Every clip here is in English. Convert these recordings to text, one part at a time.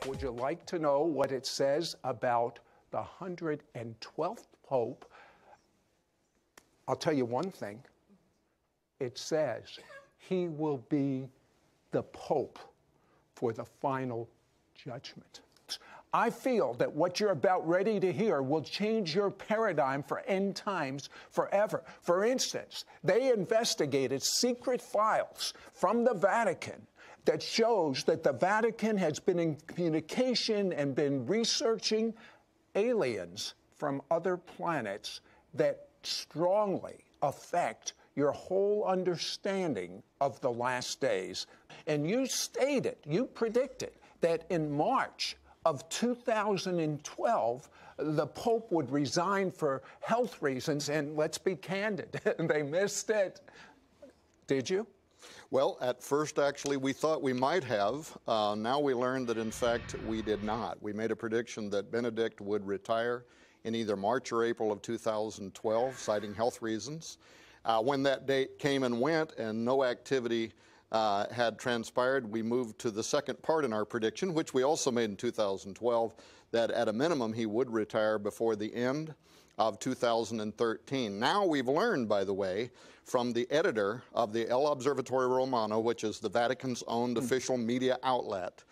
Would you like to know what it says about the 112th Pope? I'll tell you one thing. It says he will be the Pope for the final judgment. I feel that what you're about ready to hear will change your paradigm for end times forever. For instance, they investigated secret files from the Vatican that shows that the Vatican has been in communication and been researching aliens from other planets that strongly affect your whole understanding of the last days. And you stated, you predicted that in March of 2012, the Pope would resign for health reasons, and let's be candid, they missed it. Did you? Well, at first, actually, we thought we might have. Now we learned that, in fact, we did not. We made a prediction that Benedict would retire in either March or April of 2012, citing health reasons. When that date came and went and no activity had transpired, we moved to the second part in our prediction, which we also made in 2012, that at a minimum he would retire before the end of 2013. Now we've learned, by the way, from the editor of the El Observatorio Romano, which is the Vatican's owned official media outlet,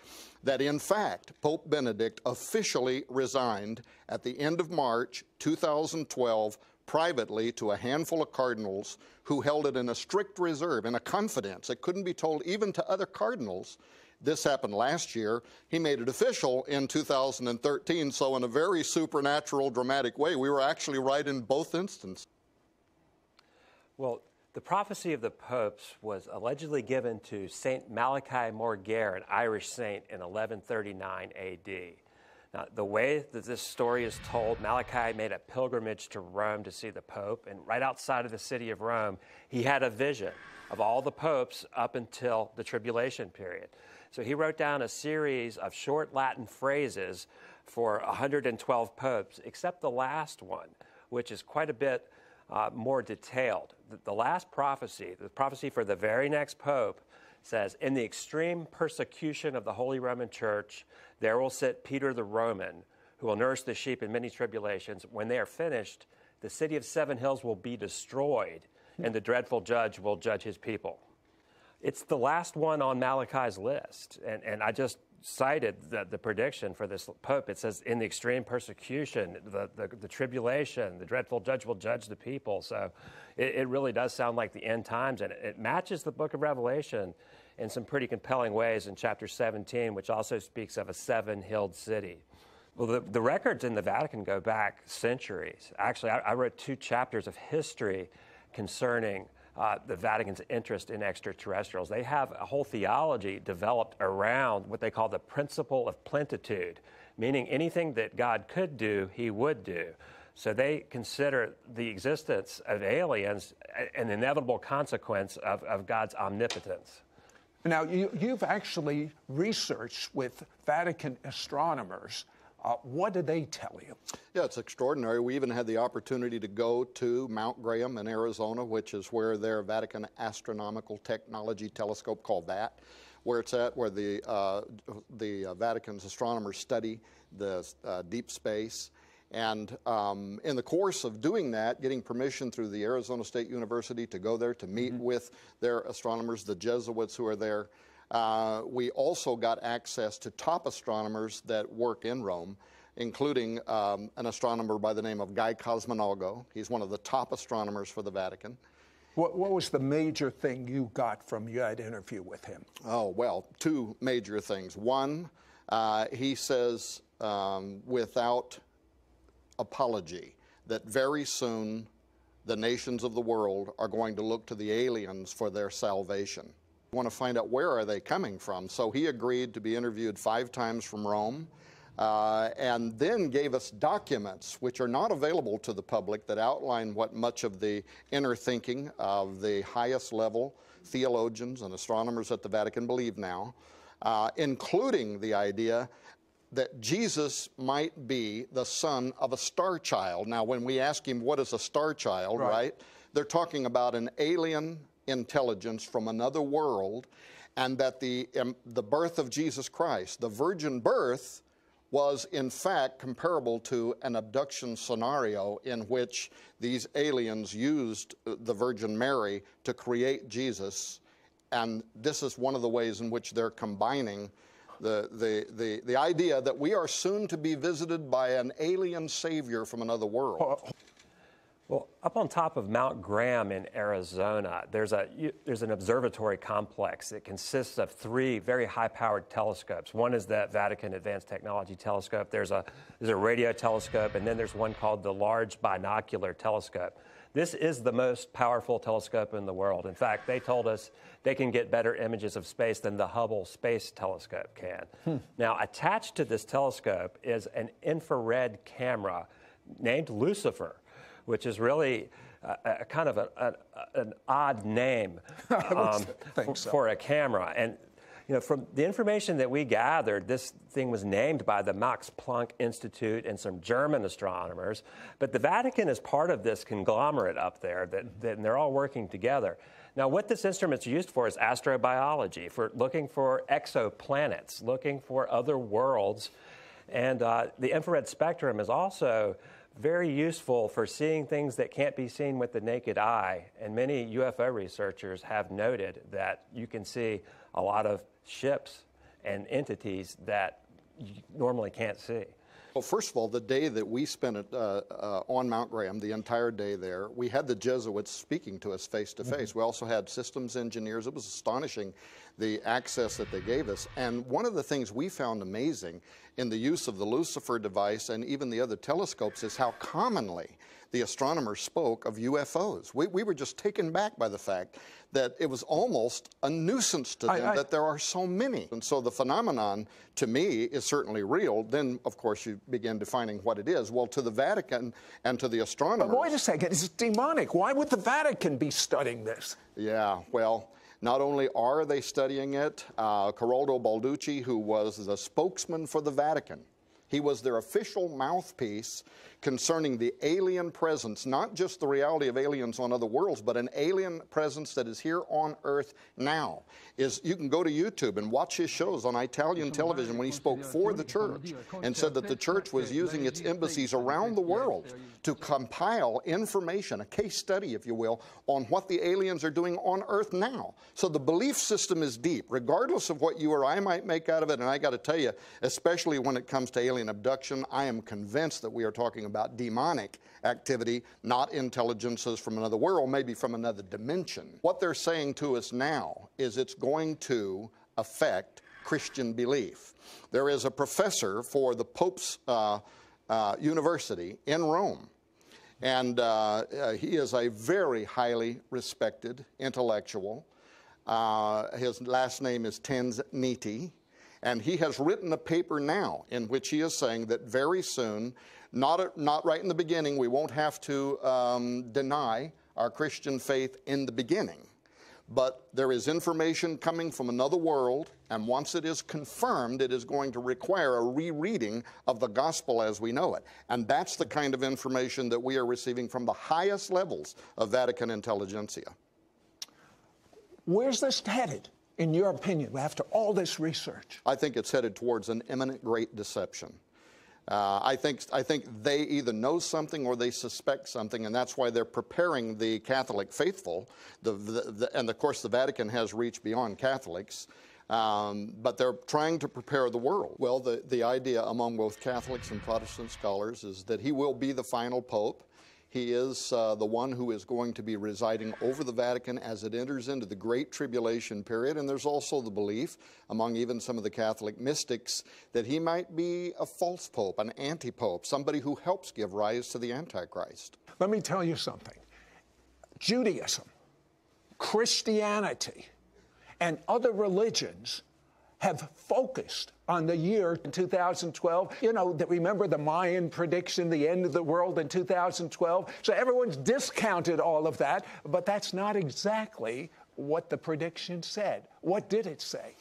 that in fact Pope Benedict officially resigned at the end of March 2012 privately to a handful of cardinals who held it in a strict reserve, in a confidence. It couldn't be told even to other cardinals. This happened last year. He made it official in 2013, so in a very supernatural, dramatic way, we were actually right in both instances. Well, the prophecy of the popes was allegedly given to Saint Malachi Morgare, an Irish saint, in 1139 A.D. Now, the way that this story is told, Malachi made a pilgrimage to Rome to see the Pope, and right outside of the city of Rome, he had a vision of all the popes up until the tribulation period. So he wrote down a series of short Latin phrases for 112 popes, except the last one, which is quite a bit more detailed. The last prophecy, the prophecy for the very next pope, says, "In the extreme persecution of the Holy Roman Church, there will sit Peter the Roman, who will nourish the sheep in many tribulations. When they are finished, the city of 7 hills will be destroyed, and the dreadful judge will judge his people." It's the last one on Malachi's list, and I just cited the prediction for this pope. It says, in the extreme persecution, the tribulation, the dreadful judge will judge the people. So it really does sound like the end times, and it matches the book of Revelation in some pretty compelling ways in chapter 17, which also speaks of a 7-hilled city. Well, the records in the Vatican go back centuries. Actually, I wrote 2 chapters of history concerning the Vatican's interest in extraterrestrials. They have a whole theology developed around what they call the principle of plenitude, meaning anything that God could do, he would do. So they consider the existence of aliens an inevitable consequence of God's omnipotence. Now, you've actually researched with Vatican astronomers. What did they tell you? Yeah, it's extraordinary. We even had the opportunity to go to Mount Graham in Arizona, which is where their Vatican Astronomical Technology Telescope, called that, where it's at, where the Vatican's astronomers study the deep space. And in the course of doing that, getting permission through the Arizona State University to go there to meet with their astronomers, the Jesuits who are there, we also got access to top astronomers that work in Rome, including an astronomer by the name of Guy Cosmonago. He's one of the top astronomers for the Vatican. What was the major thing you got from that interview with him? Oh, well, 2 major things. One, he says without apology that very soon the nations of the world are going to look to the aliens for their salvation. Want to find out where are they coming from. So he agreed to be interviewed 5 times from Rome, and then gave us documents which are not available to the public that outline what much of the inner thinking of the highest level theologians and astronomers at the Vatican believe now, including the idea that Jesus might be the son of a star child. Now, when we ask him what is a star child, right, they're talking about an alien intelligence from another world, and that the birth of Jesus Christ, the virgin birth, was in fact comparable to an abduction scenario in which these aliens used the Virgin Mary to create Jesus. And this is one of the ways in which they're combining the idea that we are soon to be visited by an alien savior from another world. Well, up on top of Mount Graham in Arizona, there's an observatory complex that consists of 3 very high-powered telescopes. One is the Vatican Advanced Technology Telescope. There's a radio telescope, and then there's one called the Large Binocular Telescope. This is the most powerful telescope in the world. In fact, they told us they can get better images of space than the Hubble Space Telescope can. Now, attached to this telescope is an infrared camera named Lucifer, which is really a kind of an odd name for a camera. And you know, from the information that we gathered, this thing was named by the Max Planck Institute and some German astronomers. But the Vatican is part of this conglomerate up there, and they're all working together. Now, what this instrument's used for is astrobiology, for looking for exoplanets, looking for other worlds. And the infrared spectrum is also very useful for seeing things that can't be seen with the naked eye. And many UFO researchers have noted that you can see a lot of ships and entities that you normally can't see. Well, first of all, the day that we spent on Mount Graham, the entire day there, we had the Jesuits speaking to us face to face. We also had systems engineers. It was astonishing, the access that they gave us. And one of the things we found amazing in the use of the Lucifer device and even the other telescopes is how commonly the astronomers spoke of UFOs. We were just taken back by the fact that it was almost a nuisance to them that there are so many. And so the phenomenon, to me, is certainly real. Then, of course, you begin defining what it is. Well, to the Vatican and to the astronomers... But wait a second, it's demonic. Why would the Vatican be studying this? Yeah, well, not only are they studying it, Corrado Balducci, who was the spokesman for the Vatican, he was their official mouthpiece concerning the alien presence, not just the reality of aliens on other worlds, but an alien presence that is here on Earth now. You can go to YouTube and watch his shows on Italian television when he spoke for the church and said that the church was using its embassies around the world to compile information, a case study, if you will, on what the aliens are doing on Earth now. So the belief system is deep, regardless of what you or I might make out of it. And I got to tell you, especially when it comes to alien abduction, I am convinced that we are talking about demonic activity, not intelligences from another world, maybe from another dimension. What they're saying to us now is it's going to affect Christian belief. There is a professor for the Pope's university in Rome, and he is a very highly respected intellectual. His last name is Tanzaniti. And he has written a paper now in which he is saying that very soon, not right in the beginning, we won't have to deny our Christian faith in the beginning. But there is information coming from another world, and once it is confirmed, it is going to require a rereading of the gospel as we know it. And that's the kind of information that we are receiving from the highest levels of Vatican intelligentsia. Where's this headed, in your opinion, after all this research? I think it's headed towards an imminent great deception. I think they either know something or they suspect something, and that's why they're preparing the Catholic faithful. And of course, the Vatican has reached beyond Catholics, but they're trying to prepare the world. Well, the idea among both Catholics and Protestant scholars is that he will be the final pope. He is the one who is going to be residing over the Vatican as it enters into the Great Tribulation period. And there's also the belief among even some of the Catholic mystics that he might be a false pope, an anti-pope, somebody who helps give rise to the Antichrist. Let me tell you something. Judaism, Christianity, and other religions have focused on the year 2012. You know, remember the Mayan prediction, the end of the world in 2012? So everyone's discounted all of that, but that's not exactly what the prediction said. What did it say?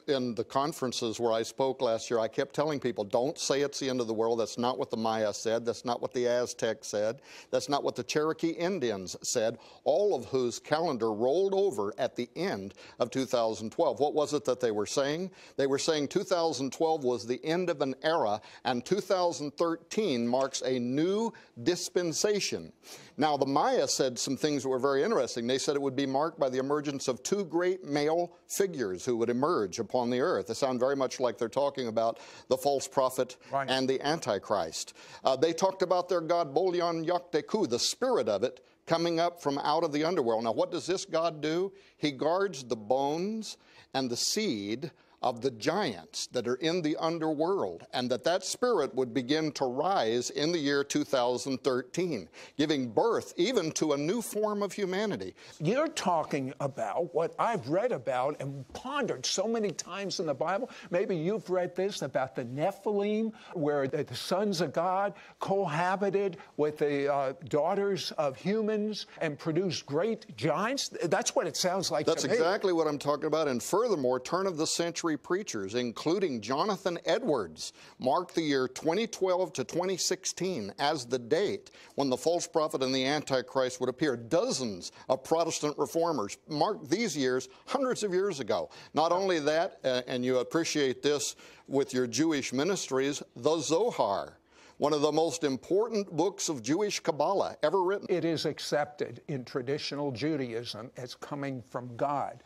in the conferences where I spoke last year, I kept telling people, don't say it's the end of the world. That's not what the Maya said. That's not what the Aztecs said. That's not what the Cherokee Indians said, all of whose calendar rolled over at the end of 2012. What was it that they were saying? They were saying 2012 was the end of an era, and 2013 marks a new dispensation. Now, the Maya said some things that were very interesting. They said it would be marked by the emergence of two great male figures who would emerge upon the earth. They sound very much like they're talking about the false prophet and the Antichrist. They talked about their god Bolyon Yakteku, the spirit of it, coming up from out of the underworld. Now, what does this god do? He guards the bones and the seed of the giants that are in the underworld, and that spirit would begin to rise in the year 2013, giving birth even to a new form of humanity. You're talking about what I've read about and pondered so many times in the Bible. Maybe you've read this about the Nephilim, where the sons of God cohabited with the daughters of humans and produced great giants. That's what it sounds like to me. That's exactly what I'm talking about. And furthermore, turn of the century preachers, including Jonathan Edwards, marked the year 2012 to 2016 as the date when the false prophet and the Antichrist would appear. Dozens of Protestant reformers marked these years hundreds of years ago. Not only that, and you appreciate this with your Jewish ministries, the Zohar, one of the most important books of Jewish Kabbalah ever written. It is accepted in traditional Judaism as coming from God.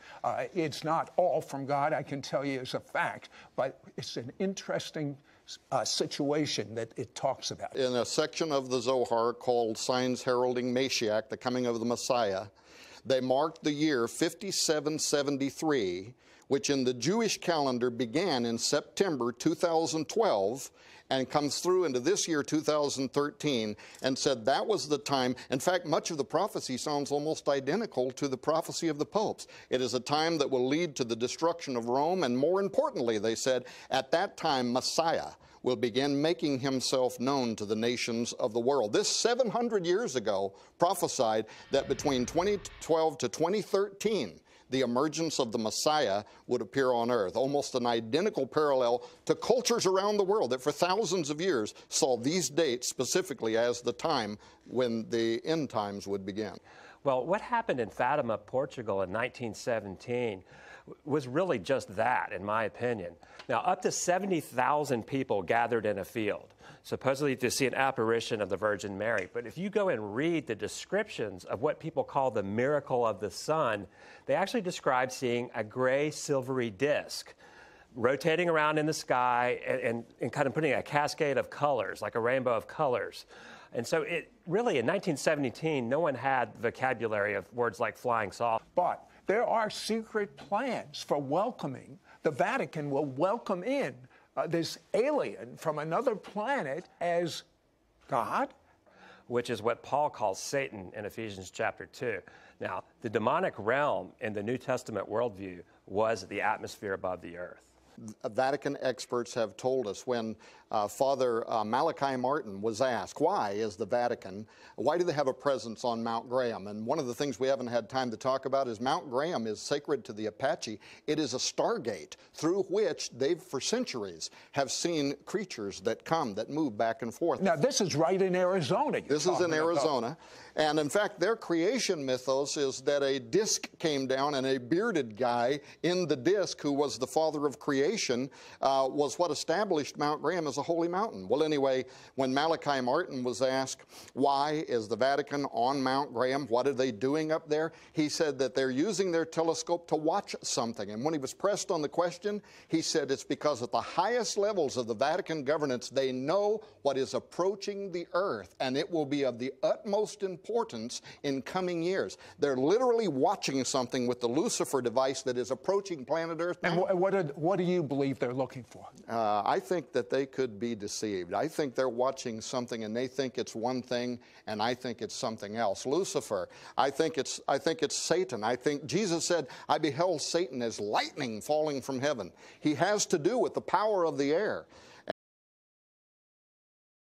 It's not all from God, I can tell you as a fact, but it's an interesting situation that it talks about. In a section of the Zohar called Signs Heralding Mashiach, the Coming of the Messiah, they marked the year 5773, which in the Jewish calendar began in September 2012 and comes through into this year 2013, and said that was the time. In fact, much of the prophecy sounds almost identical to the prophecy of the popes. It is a time that will lead to the destruction of Rome, and more importantly, they said, at that time Messiah will begin making himself known to the nations of the world. This 700 years ago prophesied that between 2012 to 2013, the emergence of the Messiah would appear on earth. Almost an identical parallel to cultures around the world that for thousands of years saw these dates specifically as the time when the end times would begin. Well, what happened in Fatima, Portugal in 1917 was really just that, in my opinion. Now, up to 70,000 people gathered in a field, supposedly to see an apparition of the Virgin Mary. But if you go and read the descriptions of what people call the miracle of the sun, they actually describe seeing a gray, silvery disk rotating around in the sky and kind of putting a cascade of colors, like a rainbow of colors. And so it really, in 1917, no one had vocabulary of words like flying saucer. But there are secret plans for welcoming. The Vatican will welcome in this alien from another planet as God, which is what Paul calls Satan in Ephesians chapter 2. Now, the demonic realm in the New Testament worldview was the atmosphere above the earth. Vatican experts have told us when Father Malachi Martin was asked, why do they have a presence on Mount Graham? And one of the things we haven't had time to talk about is Mount Graham is sacred to the Apache. It is a stargate through which they've, for centuries, have seen creatures that come, that move back and forth. Now, this is right in Arizona. This is in Arizona. And in fact, their creation mythos is that a disc came down and a bearded guy in the disc, who was the father of creation, was what established Mount Graham as a holy mountain. Well, anyway, when Malachi Martin was asked, why is the Vatican on Mount Graham? What are they doing up there? He said that they're using their telescope to watch something. And when he was pressed on the question, he said it's because at the highest levels of the Vatican governance, they know what is approaching the earth, and it will be of the utmost importance in coming years. They're literally watching something with the Lucifer device that is approaching planet Earth now. And what do you believe they're looking for? I think that they could be deceived. I think they're watching something and they think it's one thing, and I think it's something else. Lucifer, I think it's Satan. I think Jesus said, I beheld Satan as lightning falling from heaven. He has to do with the power of the air.